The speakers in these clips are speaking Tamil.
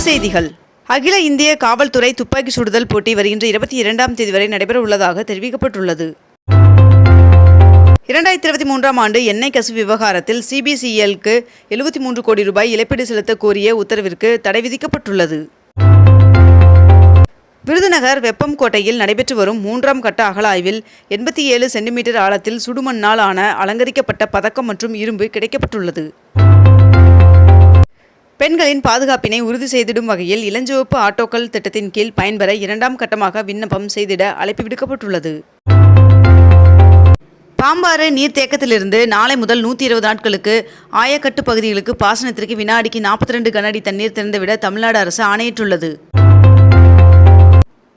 செய்திகள். அகில இந்திய காவல்துறை துப்பாக்கி சுடுதல் போட்டி வருகின்ற 22ஆம் தேதி வரை நடைபெற உள்ளதாக தெரிவிக்கப்பட்டுள்ளது. 2023ஆம் ஆண்டு எண்ணெய் கசிவு விவகாரத்தில் CBCLக்கு 73 கோடி ரூபாய் இழப்பீடு செலுத்த கோரிய உத்தரவிற்கு தடை விதிக்கப்பட்டுள்ளது. விருதுநகர் வெப்பம்கோட்டையில் நடைபெற்று வரும் 3ஆம் கட்ட அகழாய்வில் 87 சென்டிமீட்டர் ஆழத்தில் சுடுமண்ணால் ஆன அலங்கரிக்கப்பட்ட பதக்கம் மற்றும் இரும்பு கிடைக்கப்பட்டுள்ளது. பெண்களின் பாதுகாப்பினை உறுதி செய்திடும் வகையில் இளஞ்சிவப்பு ஆட்டோக்கள் திட்டத்தின் கீழ் பயன்பெற 2ஆம் கட்டமாக விண்ணப்பம் செய்திட அழைப்பு விடுக்கப்பட்டுள்ளது. பாம்பாறு நீர்த்தேக்கத்திலிருந்து நாளை முதல் 120 நாட்களுக்கு ஆயக்கட்டு பகுதிகளுக்கு பாசனத்திற்கு வினாடிக்கு 42 கனஅடி தண்ணீர் திறந்துவிட தமிழ்நாடு அரசு ஆணையிட்டுள்ளது.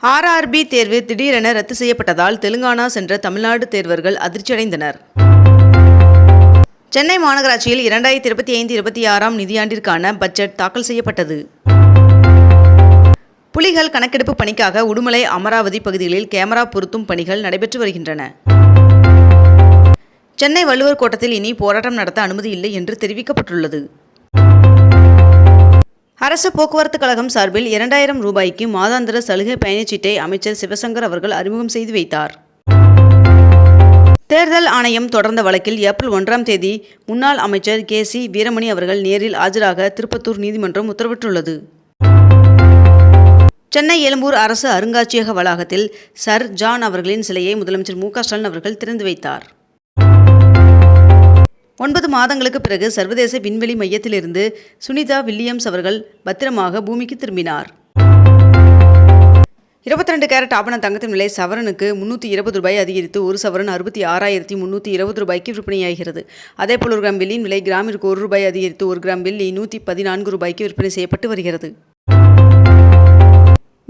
RRB தேர்வு திடீரென ரத்து செய்யப்பட்டதால் தெலுங்கானா சென்ற தமிழ்நாடு தேர்வர்கள் அதிர்ச்சியடைந்தனர். சென்னை மாநகராட்சியில் 2025-26ஆம் நிதியாண்டிற்கான பட்ஜெட் தாக்கல் செய்யப்பட்டது. புலிகள் கணக்கெடுப்பு பணிக்காக உடுமலை, அமராவதி பகுதிகளில் கேமரா பொருத்தும் பணிகள் நடைபெற்று வருகின்றன. சென்னை வள்ளுவர் கோட்டத்தில் இனி போராட்டம் நடத்த அனுமதி இல்லை என்று தெரிவிக்கப்பட்டுள்ளது. அரசு போக்குவரத்து கழகம் சார்பில் 2000 ரூபாய்க்கு மாதாந்திர சலுகை பயணச்சீட்டை அமைச்சர் சிவசங்கர் அவர்கள் அறிமுகம் செய்து வைத்தார். தேர்தல் ஆணையம் தொடர்ந்த வழக்கில் ஏப்ரல் 1ஆம் தேதி முன்னாள் அமைச்சர் KC வீரமணி அவர்கள் நேரில் ஆஜராக திருப்பத்தூர் நீதிமன்றம் உத்தரவிட்டுள்ளது. சென்னை எழும்பூர் அரசு அருங்காட்சியக வளாகத்தில் சர் ஜான் அவர்களின் சிலையை முதலமைச்சர் MK ஸ்டாலின் அவர்கள் திறந்து வைத்தார். 9 மாதங்களுக்கு பிறகு சர்வதேச விண்வெளி மையத்திலிருந்து சுனிதா வில்லியம்ஸ் அவர்கள் பத்திரமாக பூமிக்கு திரும்பினார். 22 கேரட் ஆபண தங்கத்தின் விலை சவரனுக்கு 320 ரூபாய் அதிகரித்து ஒரு சவரன் 66,320 ரூபாய்க்கு விற்பனையாகிறது. அதேபோல் 1 கிராம் வெள்ளியின் விலை கிராமிற்கு 1 ரூபாய் அதிகரித்து 1 கிராம் வெள்ளி 114 ரூபாய்க்கு விற்பனை செய்யப்பட்டு வருகிறது.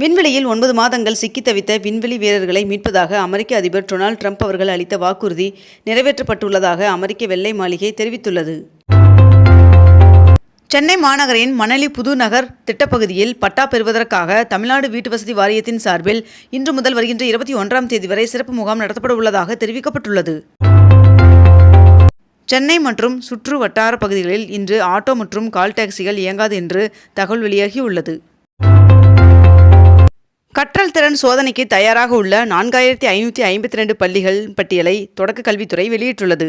விண்வெளியில் 9 மாதங்கள் சிக்கி தவித்த விண்வெளி வீரர்களை மீட்பதாக அமெரிக்க அதிபர் டொனால்ட் ட்ரம்ப் அவர்கள் அளித்த வாக்குறுதி நிறைவேற்றப்பட்டுள்ளதாக அமெரிக்க வெள்ளை மாளிகை தெரிவித்துள்ளது. சென்னை மாநகரின் மணலி புதுநகர் திட்டப்பகுதியில் பட்டா பெறுவதற்காக தமிழ்நாடு வீட்டுவசதி வாரியத்தின் சார்பில் இன்று முதல் வருகின்ற 21ஆம் தேதி வரை சிறப்பு முகாம் நடத்தப்பட உள்ளதாக தெரிவிக்கப்பட்டுள்ளது. சென்னை மற்றும் சுற்று வட்டார பகுதிகளில் இன்று ஆட்டோ மற்றும் கால் டாக்ஸிகள் இயங்காது என்று தகவல் வெளியாகியுள்ளது. கற்றல் திறன் சோதனைக்கு தயாராக உள்ள 4552 பள்ளிகள் பட்டியலை தொடக்க கல்வித்துறை வெளியிட்டுள்ளது.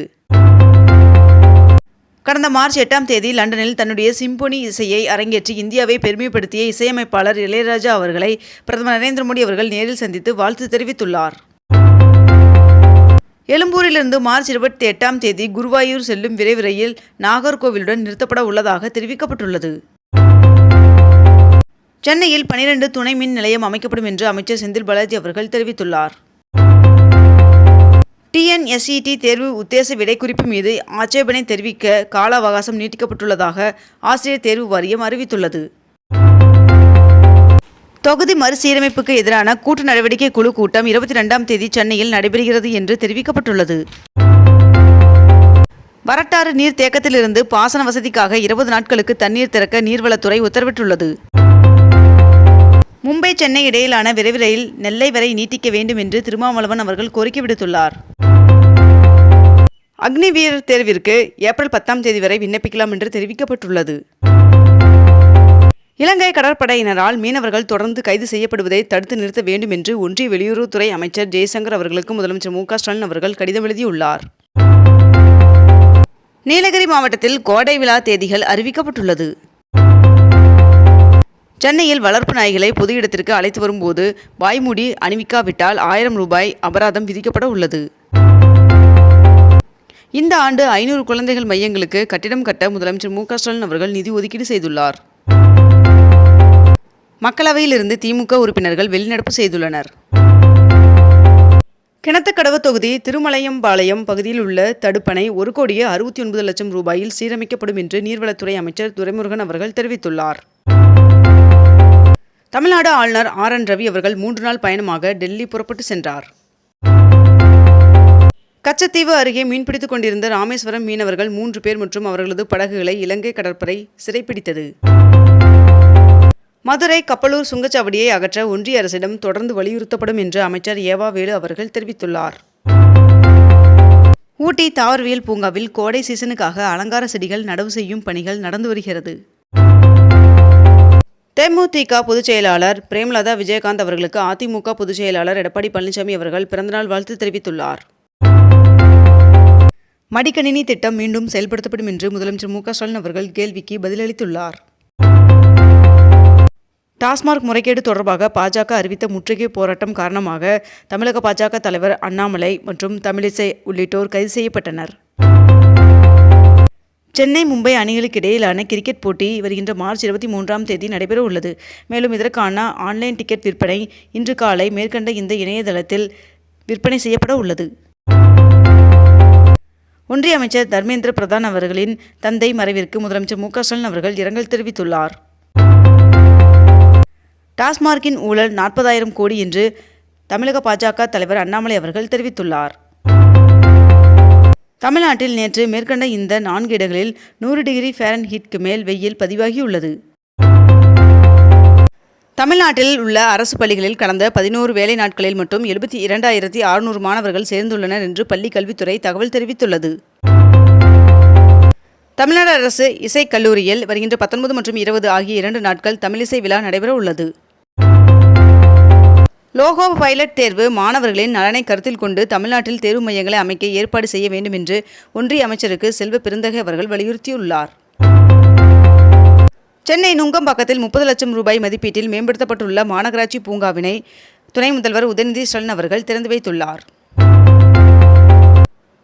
கடந்த மார்ச் 8ஆம் தேதி லண்டனில் தன்னுடைய சிம்பொனி இசையை அரங்கேற்றி இந்தியாவை பெருமைப்படுத்திய இசையமைப்பாளர் இளையராஜா அவர்களை பிரதமர் நரேந்திர மோடி அவர்கள் நேரில் சந்தித்து வாழ்த்து தெரிவித்துள்ளார். எழும்பூரிலிருந்து மார்ச் 28ஆம் தேதி குருவாயூர் செல்லும் விரைவு ரயில் நாகர்கோவிலுடன் நிறுத்தப்பட உள்ளதாக தெரிவிக்கப்பட்டுள்ளது. சென்னையில் 12 துணை மின் நிலையம் அமைக்கப்படும் என்று அமைச்சர் செந்தில் பாலாஜி அவர்கள் தெரிவித்துள்ளார். TNSET தேர்வு உத்தேச விடை குறிப்பு மீது ஆட்சேபனை தெரிவிக்க கால அவகாசம் நீட்டிக்கப்பட்டுள்ளதாக ஆசிரியர் தேர்வு வாரியம் அறிவித்துள்ளது. தொகுதி மறுசீரமைப்புக்கு எதிரான கூட்டு நடவடிக்கை குழு கூட்டம் 22ஆம் தேதி சென்னையில் நடைபெறுகிறது என்று தெரிவிக்கப்பட்டுள்ளது. வரட்டாறு நீர் தேக்கத்திலிருந்து பாசன வசதிக்காக 20 நாட்களுக்கு தண்ணீர் திறக்க நீர்வளத்துறை உத்தரவிட்டுள்ளது. மும்பை சென்னை இடையிலான விரைவு ரயில் நெல்லை வரை நீட்டிக்க வேண்டும் என்று திருமாவளவன் அவர்கள் கோரிக்கை விடுத்துள்ளார். அக்னி வீரர் தேர்விற்கு ஏப்ரல் 10ஆம் தேதி வரை விண்ணப்பிக்கலாம் என்று தெரிவிக்கப்பட்டுள்ளது. இலங்கை கடற்படையினரால் மீனவர்கள் தொடர்ந்து கைது செய்யப்படுவதை தடுத்து நிறுத்த வேண்டும் என்று ஒன்றிய வெளியுறவுத்துறை அமைச்சர் ஜெய்சங்கர் அவர்களுக்கு முதலமைச்சர் MK ஸ்டாலின் அவர்கள் கடிதம் எழுதியுள்ளார். நீலகிரி மாவட்டத்தில் கோடை விழா தேதிகள் அறிவிக்கப்பட்டுள்ளது. சென்னையில் வளர்ப்பு நாய்களை பொது இடத்திற்கு அழைத்து வரும்போது வாய்மூடி அணிவிக்காவிட்டால் 1000 ரூபாய் அபராதம் விதிக்கப்பட உள்ளது. இந்த ஆண்டு 500 குழந்தைகள் மையங்களுக்கு கட்டிடம் கட்ட முதலமைச்சர் MK ஸ்டாலின் அவர்கள் நிதி ஒதுக்கீடு செய்துள்ளார். மக்களவையிலிருந்து திமுக உறுப்பினர்கள் வெளிநடப்பு செய்துள்ளனர். கிணத்துக்கடவு தொகுதி திருமலையம்பாளையம் பகுதியில் உள்ள தடுப்பணை 1,69 லட்சம் ரூபாயில் சீரமைக்கப்படும் என்று நீர்வளத்துறை அமைச்சர் துரைமுருகன் அவர்கள் தெரிவித்துள்ளார். தமிழ்நாடு ஆளுநர் RN ரவி அவர்கள் 3 நாள் பயணமாக டெல்லி புறப்பட்டு சென்றார். கச்சத்தீவு அருகே மீன்பிடித்துக் கொண்டிருந்த ராமேஸ்வரம் மீனவர்கள் 3 பேர் மற்றும் அவர்களது படகுகளை இலங்கை கடற்படை சிறைப்பிடித்தது. மதுரை கப்பலூர் சுங்கச்சாவடியை அகற்ற ஒன்றிய அரசிடம் தொடர்ந்து வலியுறுத்தப்படும் என்று அமைச்சர் ஏவா வேலு அவர்கள் தெரிவித்துள்ளார். ஊட்டி தாவரவியல் பூங்காவில் கோடை சீசனுக்காக அலங்கார செடிகள் நடவு செய்யும் பணிகள் நடந்து வருகிறது. தேமுதிக பொதுச் செயலாளர் பிரேமலதா விஜயகாந்த் அவர்களுக்கு அதிமுக பொதுச் செயலாளர் எடப்பாடி பழனிசாமி அவர்கள் பிறந்தநாள் வாழ்த்து தெரிவித்துள்ளார். மடிக்கணினி திட்டம் மீண்டும் செயல்படுத்தப்படும் என்று முதலமைச்சர் மு.க.ஸ்டாலின் அவர்கள் கேள்விக்கு பதிலளித்துள்ளார். டாஸ்மாக் முறைகேடு தொடர்பாக பாஜக அறிவித்த முற்றுகை போராட்டம் காரணமாக தமிழக பாஜக தலைவர் அண்ணாமலை மற்றும் தமிழிசை உள்ளிட்டோர் கைது செய்யப்பட்டனர். சென்னை மும்பை அணிகளுக்கு இடையிலான கிரிக்கெட் போட்டி வருகின்ற மார்ச் 23ஆம் தேதி நடைபெற உள்ளது. மேலும் இதற்கான ஆன்லைன் டிக்கெட் விற்பனை இன்று காலை மேற்கண்ட இந்த இணையதளத்தில் விற்பனை செய்யப்பட உள்ளது. ஒன்றிய அமைச்சர் தர்மேந்திர பிரதான் அவர்களின் தந்தை மறைவிற்கு முதலமைச்சர் மு.க.ஸ்டாலின் அவர்கள் இரங்கல் தெரிவித்துள்ளார். டாஸ்மார்க்கின் ஊழல் 40,000 கோடி என்று தமிழக பாஜக தலைவர் அண்ணாமலை அவர்கள் தெரிவித்துள்ளார். தமிழ்நாட்டில் நேற்று மேற்கண்ட இந்த 4 இடங்களில் 100 டிகிரி ஃபாரன்ஹீட்க்கு மேல் வெயில் பதிவாகியுள்ளது. தமிழ்நாட்டில் உள்ள அரசு பள்ளிகளில் கடந்த 11 வேலை நாட்களில் மட்டும் 72,600 மாணவர்கள் சேர்ந்துள்ளனர் என்று பள்ளி கல்வித்துறை தகவல் தெரிவித்துள்ளது. தமிழ்நாடு அரசு இசைக் கல்லூரியில் வருகின்ற 19 மற்றும் 20 ஆகிய 2 நாட்கள் தமிழிசை விழா நடைபெற உள்ளது. லோகோ பைலட் தேர்வு மாணவர்களின் நலனை கருத்தில் கொண்டு தமிழ்நாட்டில் தேர்வு மையங்களை அமைக்க ஏற்பாடு செய்ய வேண்டும் என்று ஒன்றிய அமைச்சருக்கு செல்வ பெருந்தகை அவர்கள் வலியுறுத்தியுள்ளார். சென்னை நுங்கம்பாக்கத்தில் 30 லட்சம் ரூபாய் மதிப்பீட்டில் மேம்படுத்தப்பட்டுள்ள மாநகராட்சி பூங்காவினை துணை முதல்வர் உதயநிதி ஸ்டாலின் அவர்கள் திறந்து வைத்துள்ளார்.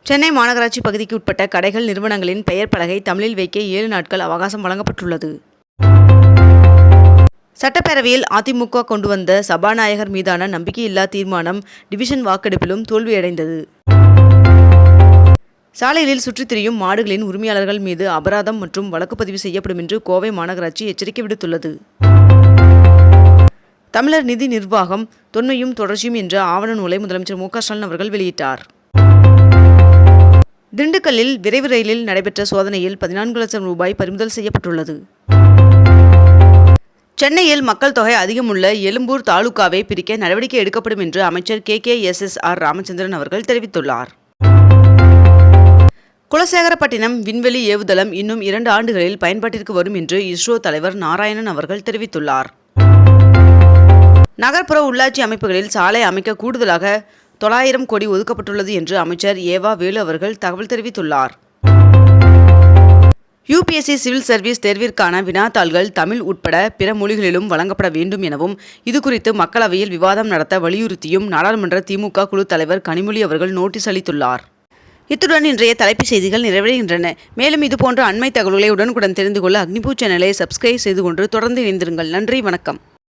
சென்னை மாநகராட்சி பகுதிக்கு உட்பட்ட கடைகள் நிறுவனங்களின் பெயர் பலகை தமிழில் வைக்க 7 நாட்கள் அவகாசம் வழங்கப்பட்டுள்ளது. சட்டப்பேரவையில் அதிமுக கொண்டு வந்த சபாநாயகர் மீதான நம்பிக்கையில்லா தீர்மானம் டிவிஷன் வாக்கெடுப்பிலும் தோல்வியடைந்தது. சாலைகளில் சுற்றித் திரியும் மாடுகளின் உரிமையாளர்கள் மீது அபராதம் மற்றும் வழக்கு பதிவு செய்யப்படும் என்று கோவை மாநகராட்சி எச்சரிக்கை விடுத்துள்ளது. தமிழர் நிதி நிர்வாகம் தொன்மையும் தொடர்ச்சியும் என்ற ஆவண நூலை முதலமைச்சர் மு.க.ஸ்டாலின் அவர்கள் வெளியிட்டார். திண்டுக்கல்லில் விரைவு ரயிலில் நடைபெற்ற சோதனையில் 14 லட்சம் ரூபாய் பறிமுதல் செய்யப்பட்டுள்ளது. சென்னையில் மக்கள் தொகை அதிகமுள்ள எழும்பூர் தாலுகாவை பிரிக்க நடவடிக்கை எடுக்கப்படும் என்று அமைச்சர் KKSSR ராமச்சந்திரன் அவர்கள் தெரிவித்துள்ளார். குலசேகரப்பட்டினம் விண்வெளி ஏவுதளம் இன்னும் 2 ஆண்டுகளில் பயன்பாட்டிற்கு வரும் என்று இஸ்ரோ தலைவர் நாராயணன் அவர்கள் தெரிவித்துள்ளார். நகர்ப்புற உள்ளாட்சி அமைப்புகளில் சாலை அமைக்க கூடுதலாக 900 கோடி ஒதுக்கப்பட்டுள்ளது என்று அமைச்சர் ஏவா வேலு அவர்கள் தகவல் தெரிவித்துள்ளார். UPSC சிவில் சர்வீஸ் தேர்விற்கான வினாத்தாள்கள் தமிழ் உட்பட பிற மொழிகளிலும் வழங்கப்பட வேண்டும் எனவும் இதுகுறித்து மக்களவையில் விவாதம் நடத்த வலியுறுத்தியும் நாடாளுமன்ற திமுக குழு தலைவர் கனிமொழி அவர்கள் நோட்டீஸ் அளித்துள்ளார். இத்துடன் இன்றைய தலைப்புச் செய்திகள் நிறைவடைகின்றன. மேலும் இதுபோன்ற அண்மை தகவல்களை உடனுக்குடன் தெரிந்து கொள்ள அக்னிபூ சேனலை சப்ஸ்கிரைப் செய்து கொண்டு தொடர்ந்து இணைந்திருங்கள். நன்றி, வணக்கம்.